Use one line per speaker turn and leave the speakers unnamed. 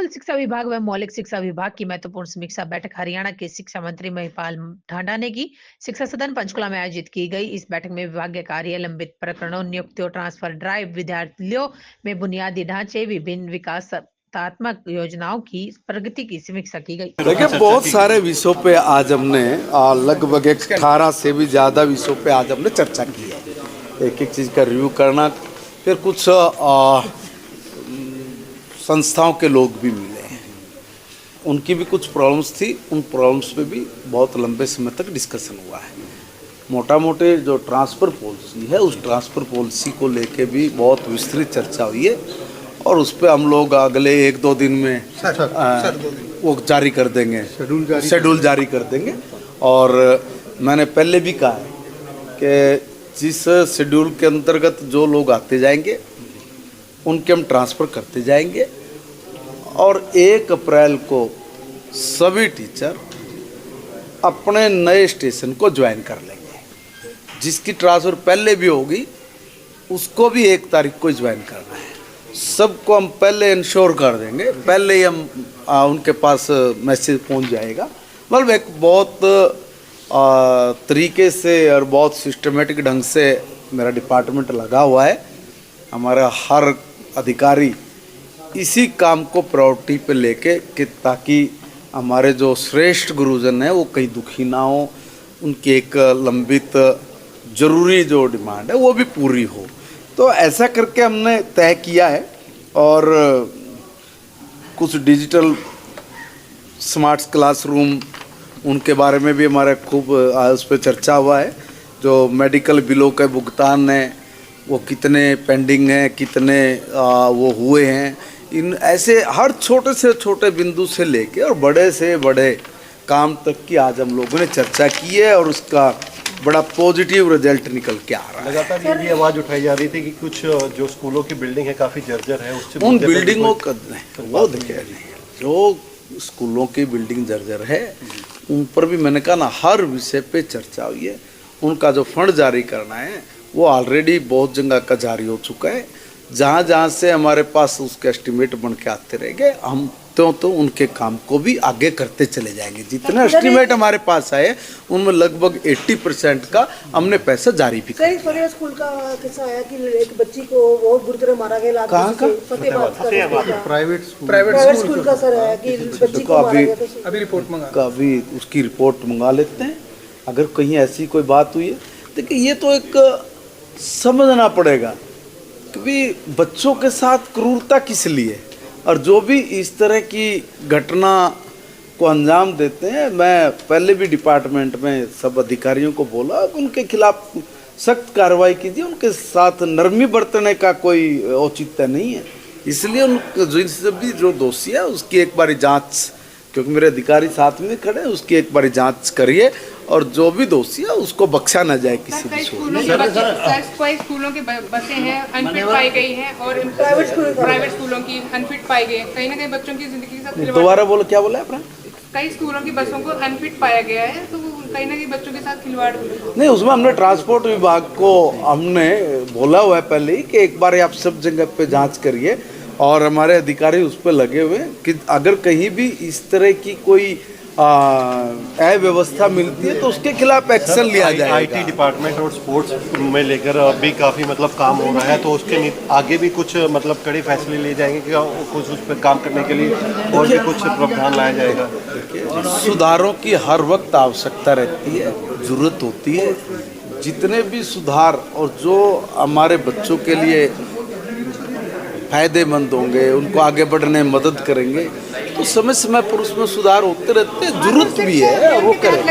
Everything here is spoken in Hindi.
स्कूल शिक्षा विभाग व मौलिक शिक्षा विभाग की महत्वपूर्ण समीक्षा बैठक हरियाणा के शिक्षा मंत्री महिपाल ढांडा ने की शिक्षा सदन पंचकुला में आयोजित की गई। इस बैठक में विभागीय कार्य, लंबित प्रकरणों, नियुक्तियों, ट्रांसफर ड्राइव, विद्यालयों में बुनियादी ढांचे, विभिन्न विकासात्मक योजनाओं की प्रगति की समीक्षा की गई।
देखिए, बहुत सारे विषयों पे आज हमने लगभग 18 से भी ज़्यादा विषयों पे आज हमने चर्चा की है। एक एक चीज़ का रिव्यू करना, फिर कुछ संस्थाओं के लोग भी मिले हैं, उनकी भी कुछ प्रॉब्लम्स थी, उन प्रॉब्लम्स पे भी बहुत लंबे समय तक डिस्कशन हुआ है। मोटा मोटे जो ट्रांसफ़र पॉलिसी है, उस ट्रांसफ़र पॉलिसी को लेके भी बहुत विस्तृत चर्चा हुई है और उस पर हम लोग अगले 1-2 दिन में वो जारी कर देंगे, शेड्यूल जारी कर देंगे। और मैंने पहले भी कहा है कि जिस शेड्यूल के अंतर्गत जो लोग आते जाएंगे उनके हम ट्रांसफ़र करते जाएंगे और 1 अप्रैल को सभी टीचर अपने नए स्टेशन को ज्वाइन कर लेंगे। जिसकी ट्रांसफ़र पहले भी होगी उसको भी 1 तारीख को ज्वाइन करना है। सबको हम पहले इंश्योर कर देंगे, पहले ही हम उनके पास मैसेज पहुंच जाएगा। मतलब एक बहुत तरीके से और बहुत सिस्टमेटिक ढंग से मेरा डिपार्टमेंट लगा हुआ है। हमारा हर अधिकारी इसी काम को प्रायोरिटी पे लेके कि ताकि हमारे जो श्रेष्ठ गुरुजन हैं वो कहीं दुखी ना हो, उनकी एक लंबित ज़रूरी जो डिमांड है वो भी पूरी हो। तो ऐसा करके हमने तय किया है। और कुछ डिजिटल स्मार्ट क्लासरूम, उनके बारे में भी हमारा खूब उस पर चर्चा हुआ है। जो मेडिकल बिलों के भुगतान हैं वो कितने पेंडिंग हैं, कितने वो हुए हैं, इन ऐसे हर छोटे से छोटे बिंदु से लेके और बड़े से बड़े काम तक की आज हम लोगों ने चर्चा की है और उसका बड़ा पॉजिटिव रिजल्ट निकल के आ रहा है।
लगातार ये भी आवाज़ उठाई जा रही थी कि कुछ जो स्कूलों की बिल्डिंग है काफ़ी जर्जर है, उससे
उन बिल्डिंगों का वो देखिए, जो स्कूलों की बिल्डिंग जर्जर है उन पर भी मैंने कहा ना, हर विषय पे चर्चा हुई है। उनका जो फंड जारी करना है वो ऑलरेडी बहुत जगह का जारी हो चुका है। जहाँ जहाँ से हमारे पास उसके एस्टिमेट बन के आते रहेंगे, हम तो उनके काम को भी आगे करते चले जाएंगे। जितने एस्टिमेट हमारे पास आए उनमें लगभग 80% का हमने पैसा जारी भी किया।
सर, स्कूल का किस्सा आया कि एक बच्ची को बहुत बुरी तरह मारा गया।
कहाँ का?
प्राइवेट
स्कूल का सर है कि बच्ची को मारा गया।
अभी रिपोर्ट मंगा, अभी उसकी रिपोर्ट मंगा लेते हैं। अगर कहीं ऐसी कोई बात हुई है, देखिए ये तो एक समझना पड़ेगा कि बच्चों के साथ क्रूरता किस लिए, और जो भी इस तरह की घटना को अंजाम देते हैं, मैं पहले भी डिपार्टमेंट में सब अधिकारियों को बोला उनके खिलाफ सख्त कार्रवाई कीजिए। उनके साथ नरमी बरतने का कोई औचित्य नहीं है। इसलिए उन जिनसे भी जो दोषी है उसकी एक बारी जांच, क्योंकि मेरे अधिकारी साथ में खड़े हैं, उसकी एक बारी जांच करिए और जो भी दोषी है उसको बख्शा न जाए किसी भी
स्कूलों की बसें हैं अनफिट पाई गई हैं और प्राइवेट स्कूलों की अनफिट पाई गई है। कहीं ना कहीं बच्चों की जिंदगी के साथ
दोबारा बोलो, क्या बोला आपने?
कई स्कूलों की बसों को अनफिट पाया गया है, तो कहीं ना कहीं बच्चों के साथ खिलवाड़
नहीं। उसमें हमने ट्रांसपोर्ट विभाग को हमने बोला हुआ है पहले ही कि एक बार आप सब जगह पे जांच करिए और हमारे अधिकारी उस पर लगे हुए कि अगर कहीं भी इस तरह की कोई अव्यवस्था मिलती है तो उसके खिलाफ एक्शन लिया जाएगा।
आईटी डिपार्टमेंट और स्पोर्ट्स में लेकर भी काफ़ी मतलब काम हो रहा है, तो उसके आगे भी कुछ मतलब कड़े फैसले लिए जाएंगे कि कुछ उस पर काम करने के लिए और भी कुछ प्रावधान लाया जाएगा।
सुधारों की हर वक्त आवश्यकता रहती है, ज़रूरत होती है। जितने भी सुधार और जो हमारे बच्चों के लिए फायदेमंद होंगे, उनको आगे बढ़ने में मदद करेंगे, तो समय समय पर उसमें सुधार होते रहते हैं। जरूरत भी है और वो करें।